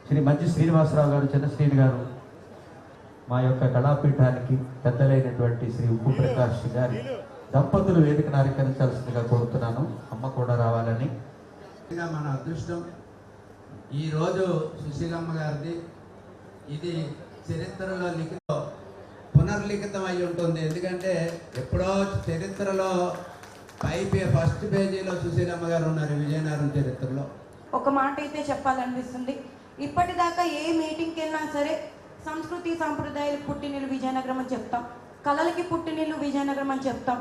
శ్రీ మంచి శ్రీనివాసరావు గారు, చంద్రశ్రీని గారు, మా యొక్క కళాపీఠానికి పెద్దలైనటువంటి శ్రీ ఉప్పు ప్రకాష్ గారి దంపతులు వేదికను అలంకరించాల్సిందిగా కోరుతున్నాను. అమ్మ కూడా రావాలని. మన అదృష్టం ఈరోజు సుశీలమ్మ గారిది ఇది చరిత్రలో పునర్లిఖితం అయి ఉంటుంది. ఎందుకంటే ఎప్పుడో చరిత్రలో ఫస్ట్ పేజీలో సుశీలమ్మ గారు ఉన్నారు విజయనగరం చరిత్రలో. ఒక మాట అయితే చెప్పాలనిపిస్తుంది, ఇప్పటిదాకా ఏ మీటింగ్కి వెళ్ళినా సరే సంస్కృతి సాంప్రదాయాలకు పుట్టినిల్లు విజయనగరం అని చెప్తాం, కళలకి పుట్టినిల్లు విజయనగరం అని చెప్తాం.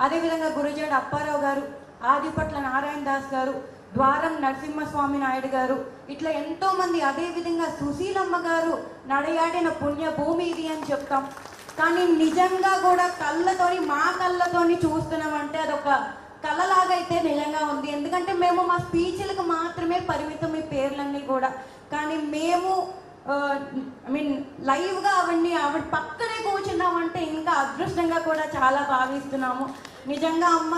అదేవిధంగా గురజాడ అప్పారావు గారు, ఆదిపట్ల నారాయణ దాస్ గారు, ద్వారం నరసింహస్వామి నాయుడు గారు, ఇట్లా ఎంతోమంది, అదేవిధంగా సుశీలమ్మ గారు నడయాడిన పుణ్య భూమి ఇది అని చెప్తాం. కానీ నిజంగా కూడా కళ్ళతోని, మా కళ్ళతోని చూస్తున్నామంటే అదొక కళలాగా అయితే నిజంగా ఉంది. ఎందుకంటే మేము మా స్పీచ్లకు మాత్రమే పరిమితం ఈ పేర్లన్నీ కూడా. కానీ మేము లైవ్గా అవన్నీ ఆవిడ పక్కనే కూర్చున్నామంటే ఇంకా అదృష్టంగా కూడా చాలా భావిస్తున్నాము. నిజంగా అమ్మ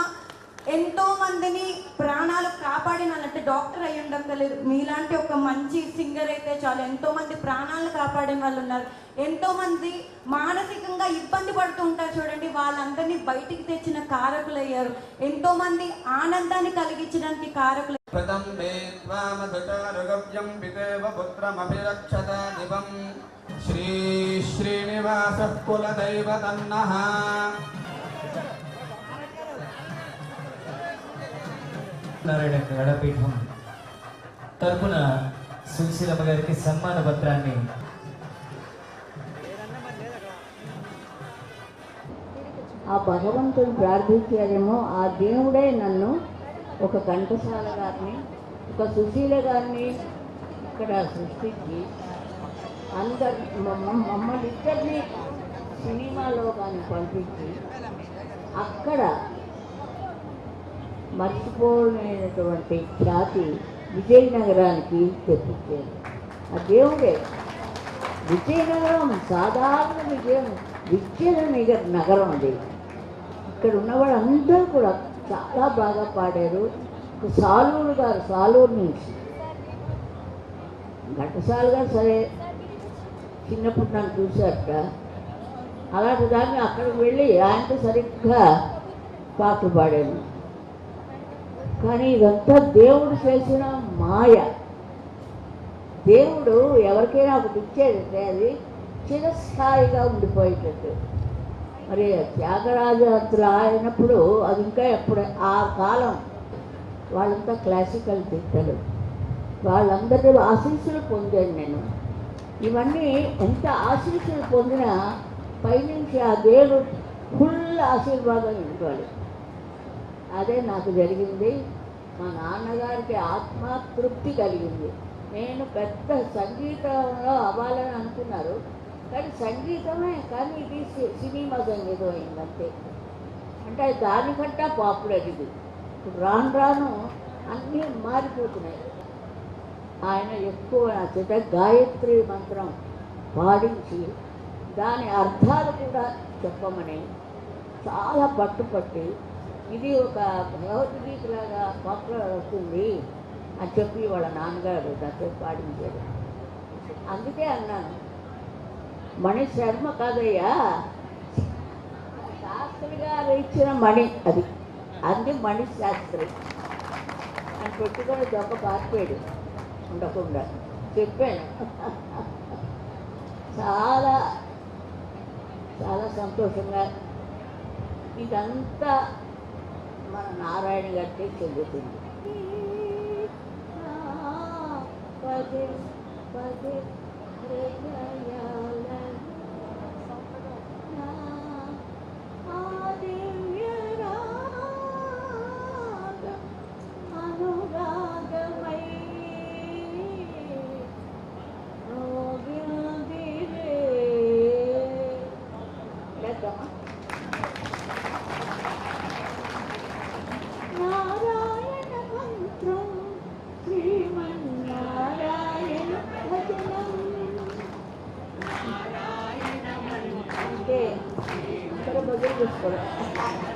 ఎంతో మందిని ప్రాణాలు కాపాడినాలంటే డాక్టర్ అయి ఉండక్కర్లేదు, మీలాంటి ఒక మంచి సింగర్ అయితే చాలు. ఎంతో మంది ప్రాణాలను కాపాడిన వాళ్ళు ఉన్నారు, ఎంతో మంది మానసికంగా ఇబ్బంది పడుతూ ఉంటారు చూడండి, వాళ్ళందరినీ బయటికి తెచ్చిన కారకులు అయ్యారు. ఎంతో మంది ఆనందాన్ని కలిగించడానికి కారకులు. శ్రీ శ్రీనివాస కులదైవతన్నః నారాయణ కళాపీఠం తరపున సుశీలమ్మ గారికి సన్మాన పత్రాన్ని ఆ భగవంతుడు ప్రార్థించారేమో, ఆ దేవుడే నన్ను ఒక ఘంటసాల గారిని, ఒక సుశీల గారిని ఇక్కడ సృష్టించి మమ్మల్ని ఇద్దరిని సినిమాలో కానీ పంపించి అక్కడ మర్చిపోలేనటువంటి ఖ్యాతి విజయనగరానికి తెప్పించారు. ఆ దేవుడే. విజయనగరం సాధారణ విజయ నగరం అది. ఇక్కడ ఉన్నవాళ్ళందరూ కూడా చాలా బాగా పాడారు. సాలూరు గారు, సాలూరు నుంచి ఘంటసాల గారు సరే చిన్నప్పుడు నన్ను చూశారట. అలాంటి దాన్ని అక్కడికి వెళ్ళి ఆయనతో సరిగ్గా పాటలు పాడాను. కానీ ఇదంతా దేవుడు చేసిన మాయ. దేవుడు ఎవరికైనా ఒకటి ఇచ్చేదంటే అది చిరస్థాయిగా ఉండిపోయేటట్టు. మరి త్యాగరాజంతులు అయినప్పుడు అది ఇంకా ఎప్పుడు ఆ కాలం వాళ్ళంతా క్లాసికల్ తిట్టలు, వాళ్ళందరూ ఆశీస్సులు పొందాను నేను. ఇవన్నీ ఎంత ఆశీస్సులు పొందినా పైనుంచి ఆ దేవుడు ఫుల్ ఆశీర్వాదం ఇవ్వాలి. అదే నాకు జరిగింది. మా నాన్నగారికి ఆత్మతృప్తి కలిగింది. నేను పెద్ద సంగీతంలో అవ్వాలని అనుకున్నారు, కానీ సంగీతమే, కానీ ఇది సినిమా సంగీతం అయిందంతే. అంటే దానికంటే పాపులర్ ఇది. ఇప్పుడు రాను రాను అన్నీ మారిపోతున్నాయి. ఆయన ఎక్కువ చేత గాయత్రి మంత్రం పాడించి దాని అర్థాలు కూడా చెప్పమని చాలా పట్టుపట్టి, ఇది ఒక భగవద్గీతలాగా పాపులర్ అవుతుంది అని చెప్పి వాళ్ళ నాన్నగారు దాంతో పాడించారు. అందుకే అన్నాను, మణి శర్మ కాదయ్యా, శాస్త్రి గారు ఇచ్చిన మణి అది, అంది మణి శాస్త్రి అని పెట్టుకొని దొంగ పారిపోయాడు ఉండకుండా. చెప్పాను. చాలా చాలా సంతోషంగా ఇదంతా మన నారాయణ గారికి చెందుతుంది. పదే పదే ఇక్కడ బదులు చేసుకోవడం.